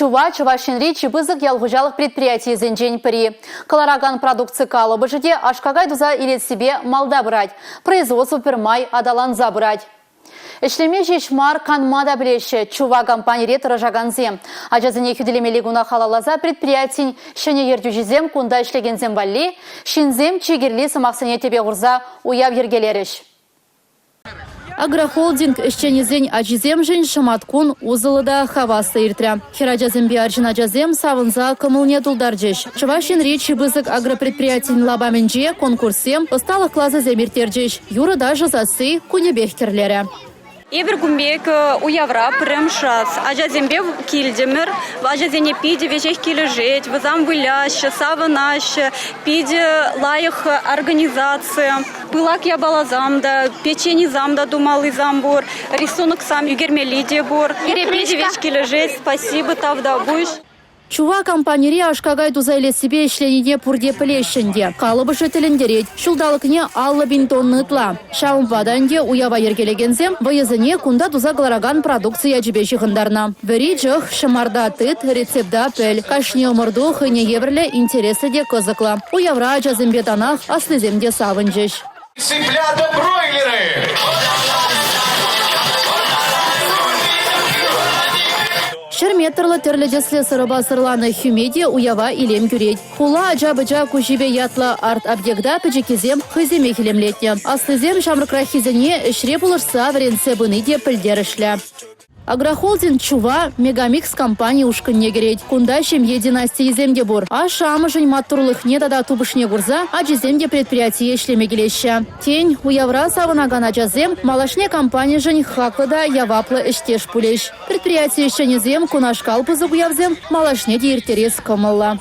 Чува-Чувашинри чебызык ялгужалық предприятий зенжен піри. Калараган продукции калыбы жеде ашкагай дуза илет себе малда брать. Производство пермай адаланза брать. Эшлеме жешмар канмада білеші чува компания рет ражаганзем. Ажазыне хүделемелі гуна халалаза предприятий шене ердюжизем кунда ішлегензем балли, шинзем чигерли самақсыне тебе ғурза уяв ергелеріш. Агрохолдинг ишченезен ажизем жин шаматкун узылыда хавасы иртря. Хираджазем биаржин ажазем савынза кымылне дулдарджеш. Чувашинри чебызык агропредприятий лабаменже конкурсем осталых клаза земиртерджеш. Юры даже засы кунебехкерлере. Эвер гумбек уявра прям шас. Ажазембе кильдемер, ажазене пиде вещих килежеть, вазам вылящ, саванащ, пиде лаях организация. Пылак я бала замда, печени замда думал и замбур, рисунок сам югермелиде бур. Пиде вещь килежеть, спасибо тавда буш. Чува компании ашкагай дузайле себе ишленеде пурде плещенде. Калыбы шетелендерет. Шулдалыкне аллы бинтонны ытла. Шаумпаданде уява ергелегензем, выезыне кунда дуза глараган продукция жібе жығындарна. Вери жық шамарда тыт, рецепда пель. Кашне омырду хыне еврле интересы де кызыкла. Уявра жазымбе танах аслыземде савынжеш. Цыплята бройлеры! Шерметрлы терледесле сырыба сырланы хюмеде уява илем күрет. Хула аджа-быджа кужибе ятла арт абдегда пыджекезем хыземе хилемлетне. Аслызем шамрыкрах хизене ішре булырса варенце быныде пілдерішлі. Агрохолдинг Чува Мегамикс компания ушкынне керет. Кунда шемье династии земде бур. А шамыжын маттурлых не дада тубышне гурза, а жеземде предприятие шлеме келеща. Тень уявра савынаган аджазем малашне компания жын хаклыда яваплы іштеш пулеш. Предприятие шенезем кунашкал пызы буявзем малашне де иртерес кымылла.